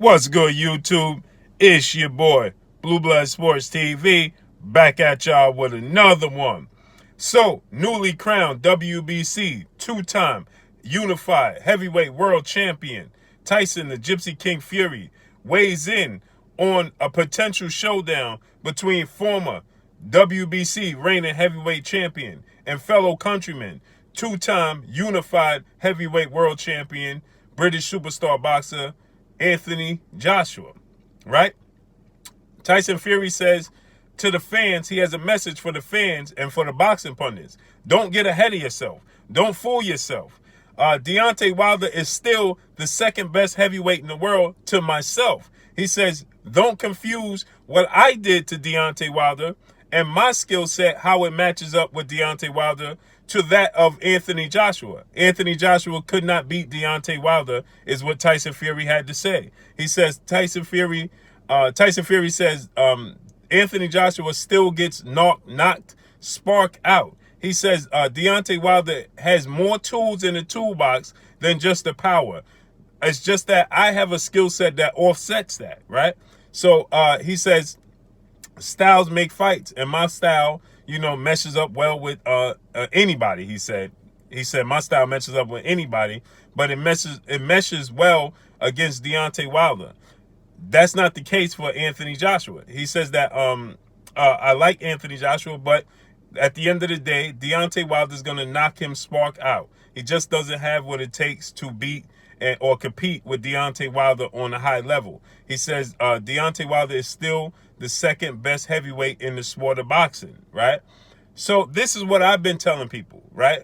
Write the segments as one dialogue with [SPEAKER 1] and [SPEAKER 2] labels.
[SPEAKER 1] What's good, YouTube? It's your boy, Blue Blood Sports TV, back at y'all with another one. So, newly crowned WBC two-time unified heavyweight world champion, Tyson the Gypsy King Fury, weighs in on a potential showdown between former WBC reigning heavyweight champion and fellow countryman, two-time unified heavyweight world champion, British superstar boxer, Anthony Joshua, right? Tyson Fury says to the fans, he has a message for the fans and for the boxing pundits. Don't get ahead of yourself. Don't fool yourself. Deontay Wilder is still the second best heavyweight in the world to myself. He says, don't confuse what I did to Deontay Wilder and my skill set, how it matches up with Deontay Wilder, to that of Anthony Joshua. Anthony Joshua could not beat Deontay Wilder, is what Tyson Fury had to say. He says Tyson Fury says Anthony Joshua still gets knocked spark out. He says Deontay Wilder has more tools in the toolbox than just the power. It's just that I have a skill set that offsets that, right? So he says styles make fights, and my style, meshes up well with anybody. He said my style meshes up with anybody, but it meshes well against Deontay Wilder. That's not the case for Anthony Joshua. He says that I like Anthony Joshua, but at the end of the day, Deontay Wilder is going to knock him spark out. He just doesn't have what it takes to beat or compete with Deontay Wilder on a high level. He says Deontay Wilder is still the second best heavyweight in the sport of boxing, right? So this is what I've been telling people, right?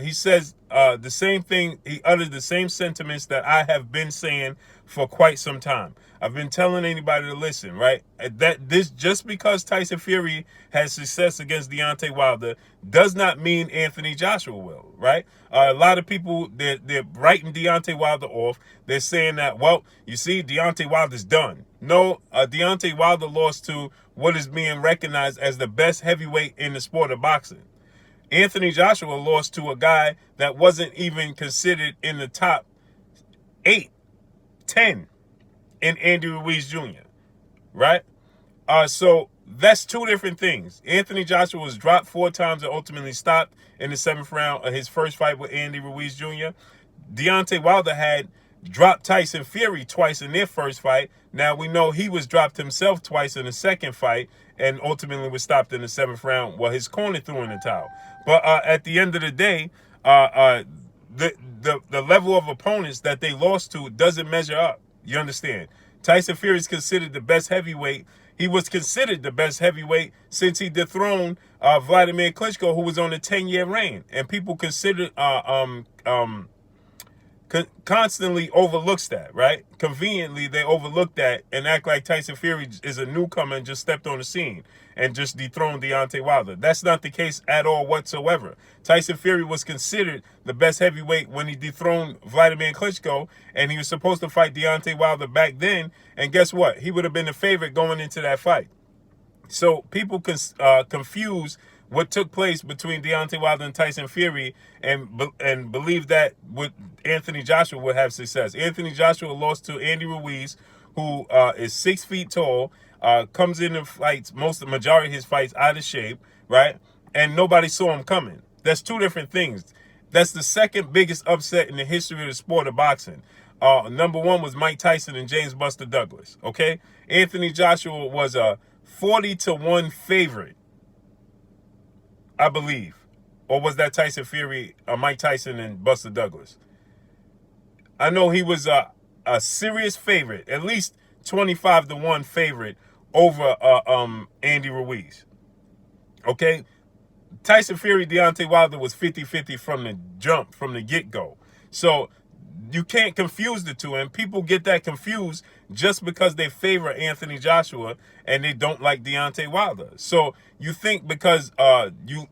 [SPEAKER 1] He says the same thing. He uttered the same sentiments that I have been saying for quite some time. I've been telling anybody to listen, right? That this, just because Tyson Fury has success against Deontay Wilder does not mean Anthony Joshua will, right? A lot of people, they're writing Deontay Wilder off. They're saying that, well, you see, Deontay Wilder's done. No, Deontay Wilder lost to what is being recognized as the best heavyweight in the sport of boxing. Anthony Joshua lost to a guy that wasn't even considered in the top 8, 10 in Andy Ruiz Jr., right? So that's two different things. Anthony Joshua was dropped 4 times and ultimately stopped in the 7th round of his first fight with Andy Ruiz Jr. Deontay Wilder had dropped Tyson Fury twice in their first fight. Now we know he was dropped himself twice in the second fight and ultimately was stopped in the 7th round while his corner threw in the towel. But at the end of the day, the level of opponents that they lost to doesn't measure up. You understand? Tyson Fury is considered the best heavyweight. He was considered the best heavyweight since he dethroned Vladimir Klitschko, who was on a 10-year reign. And people constantly overlooks that, right? Conveniently, they overlook that and act like Tyson Fury is a newcomer and just stepped on the scene and just dethroned Deontay Wilder. That's not the case at all whatsoever. Tyson Fury was considered the best heavyweight when he dethroned Vladimir Klitschko, and he was supposed to fight Deontay Wilder back then. And guess what? He would have been the favorite going into that fight. So people confuse what took place between Deontay Wilder and Tyson Fury and believe that Anthony Joshua would have success. Anthony Joshua lost to Andy Ruiz, who is 6 feet tall, comes in the fights, the majority of his fights out of shape, right? And nobody saw him coming. That's two different things. That's the second biggest upset in the history of the sport of boxing. Number 1 was Mike Tyson and James Buster Douglas, okay? Anthony Joshua was a 40-1 favorite, I believe. Or was that Tyson Fury, Mike Tyson and Buster Douglas? I know he was a serious favorite, at least 25-1 favorite over Andy Ruiz. Okay? Tyson Fury, Deontay Wilder was 50-50 from the jump, from the get-go. So you can't confuse the two, and people get that confused just because they favor Anthony Joshua and they don't like Deontay Wilder. So you think because Deontay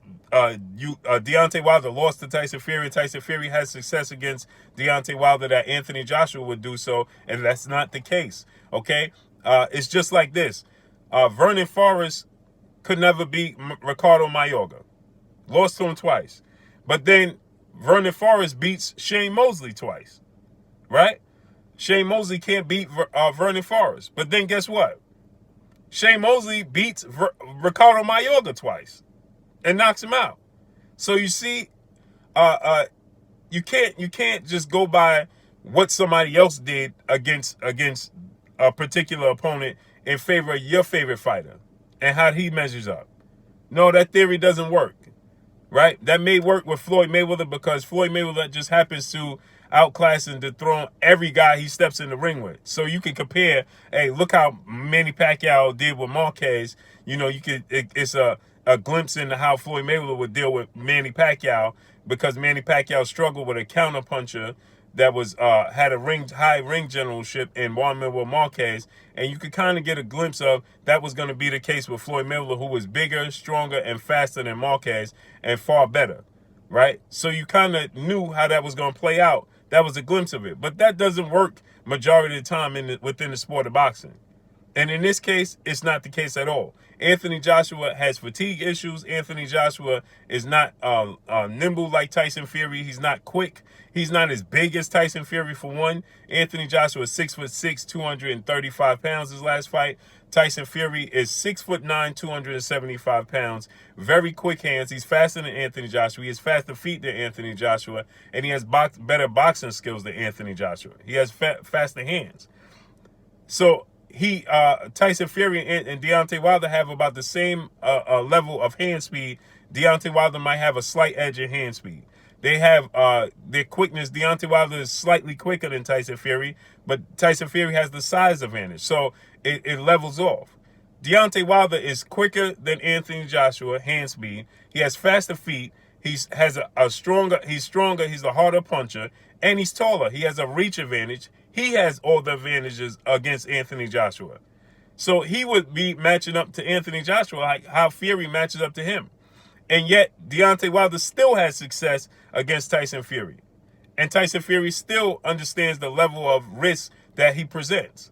[SPEAKER 1] Wilder lost to Tyson Fury has success against Deontay Wilder, that Anthony Joshua would do so, and that's not the case, okay? It's just like this. Vernon Forrest could never beat Ricardo Mayorga. Lost to him twice. But then Vernon Forrest beats Shane Mosley twice, right? Shane Mosley can't beat Vernon Forrest. But then guess what? Shane Mosley beats Ricardo Mayorga twice and knocks him out. So you see, you can't just go by what somebody else did against a particular opponent in favor of your favorite fighter and how he measures up. No, that theory doesn't work, right? That may work with Floyd Mayweather because Floyd Mayweather just happens to outclass and dethrone every guy he steps in the ring with. So you can compare, hey, look how Manny Pacquiao did with Marquez. You know, it's a glimpse into how Floyd Mayweather would deal with Manny Pacquiao because Manny Pacquiao struggled with a counterpuncher that was had a high ring generalship in Juan Manuel Marquez, and you could kind of get a glimpse of that was going to be the case with Floyd Mayweather, who was bigger, stronger, and faster than Marquez, and far better, right? So you kind of knew how that was going to play out. That was a glimpse of it, but that doesn't work majority of the time within the sport of boxing. And in this case, it's not the case at all. Anthony Joshua has fatigue issues. Anthony Joshua is not nimble like Tyson Fury. He's not quick. He's not as big as Tyson Fury, for one. Anthony Joshua is 6'6", 235 pounds his last fight. Tyson Fury is 6'9", 275 pounds. Very quick hands. He's faster than Anthony Joshua. He has faster feet than Anthony Joshua. And he has better boxing skills than Anthony Joshua. He has faster hands. So Tyson Fury and Deontay Wilder have about the same level of hand speed. Deontay Wilder might have a slight edge in hand speed. They have their quickness. Deontay Wilder is slightly quicker than Tyson Fury, but Tyson Fury has the size advantage, so it levels off. Deontay Wilder is quicker than Anthony Joshua, hand speed. He has faster feet. He's stronger. He's a harder puncher, and he's taller. He has a reach advantage. He has all the advantages against Anthony Joshua. So he would be matching up to Anthony Joshua like how Fury matches up to him. And yet, Deontay Wilder still has success against Tyson Fury. And Tyson Fury still understands the level of risk that he presents.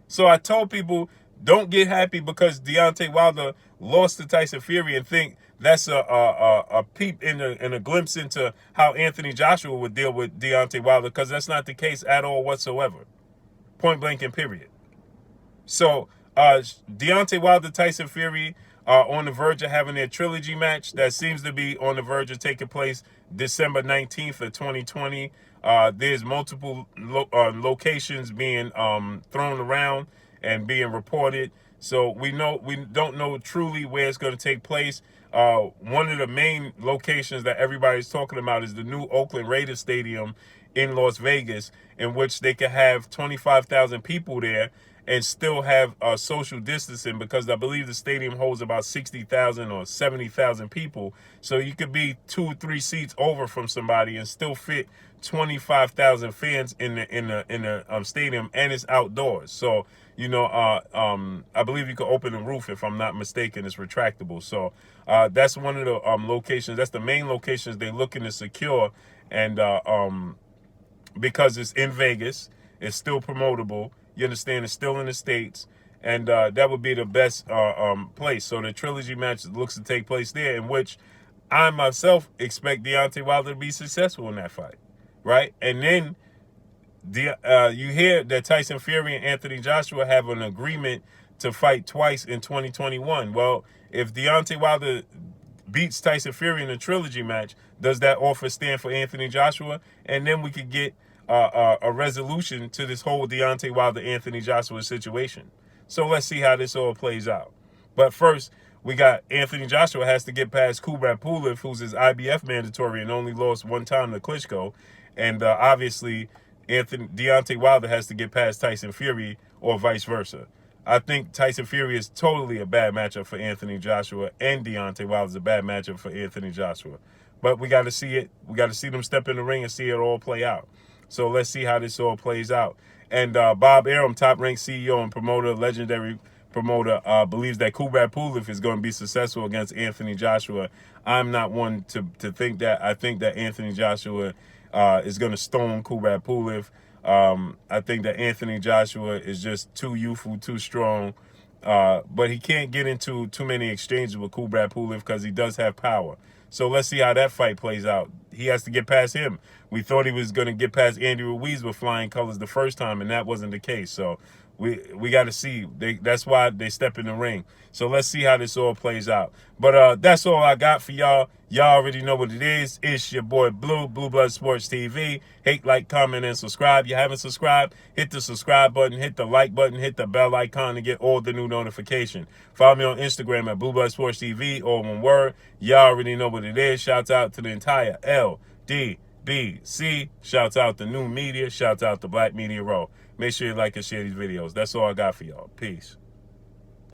[SPEAKER 1] So I told people, don't get happy because Deontay Wilder lost to Tyson Fury and think that's a peep and a glimpse into how Anthony Joshua would deal with Deontay Wilder, because that's not the case at all whatsoever. Point blank and period. So Deontay Wilder, Tyson Fury are on the verge of having their trilogy match that seems to be on the verge of taking place December 19th of 2020. There's multiple locations being thrown around and being reported. So we don't know truly where it's going to take place. One of the main locations that everybody's talking about is the new Oakland Raiders Stadium in Las Vegas, in which they could have 25,000 people there and still have social distancing, because I believe the stadium holds about 60,000 or 70,000 people. So you could be 2 or 3 seats over from somebody and still fit 25,000 fans in the stadium, and it's outdoors. So I believe you could open the roof, if I'm not mistaken. It's retractable. So that's one of the locations. That's the main locations they're looking to secure, and because it's in Vegas, it's still promotable. You understand? It's still in the States, and that would be the best place. So the trilogy match looks to take place there, in which I myself expect Deontay Wilder to be successful in that fight, right? And then you hear that Tyson Fury and Anthony Joshua have an agreement to fight twice in 2021. Well, if Deontay Wilder beats Tyson Fury in a trilogy match, does that offer stand for Anthony Joshua? And then we could get a resolution to this whole Deontay Wilder-Anthony Joshua situation. So let's see how this all plays out. But first, we got Anthony Joshua has to get past Kubrat Pulev, who's his IBF mandatory and only lost one time to Klitschko. And obviously, Deontay Wilder has to get past Tyson Fury, or vice versa. I think Tyson Fury is totally a bad matchup for Anthony Joshua, and Deontay Wilder is a bad matchup for Anthony Joshua. But we got to see it. We got to see them step in the ring and see it all play out. So let's see how this all plays out. And Bob Arum, top-ranked CEO and promoter, legendary promoter, believes that Kubrat Pulev is going to be successful against Anthony Joshua. I'm not one to think that. I think that Anthony Joshua is going to stone Kubrat Pulev. I think that Anthony Joshua is just too youthful, too strong. But he can't get into too many exchanges with Kubrat Pulev because he does have power. So let's see how that fight plays out. he has to get past him. We thought he was going to get past Andy Ruiz with flying colors the first time, and that wasn't the case. So we got to see. That's why they step in the ring. So let's see how this all plays out. But that's all I got for y'all. Y'all already know what it is. It's your boy Blue Blood Sports TV. Hate, like, comment, and subscribe. You haven't subscribed? Hit the subscribe button, hit the like button, hit the bell icon to get all the new notifications. Follow me on Instagram at Blue Blood Sports TV, all one word. Y'all already know what it is. Shouts out to the entire LDBC. Shouts out to New Media. Shouts out to Black Media Row. Make sure you like and share these videos. That's all I got for y'all. Peace.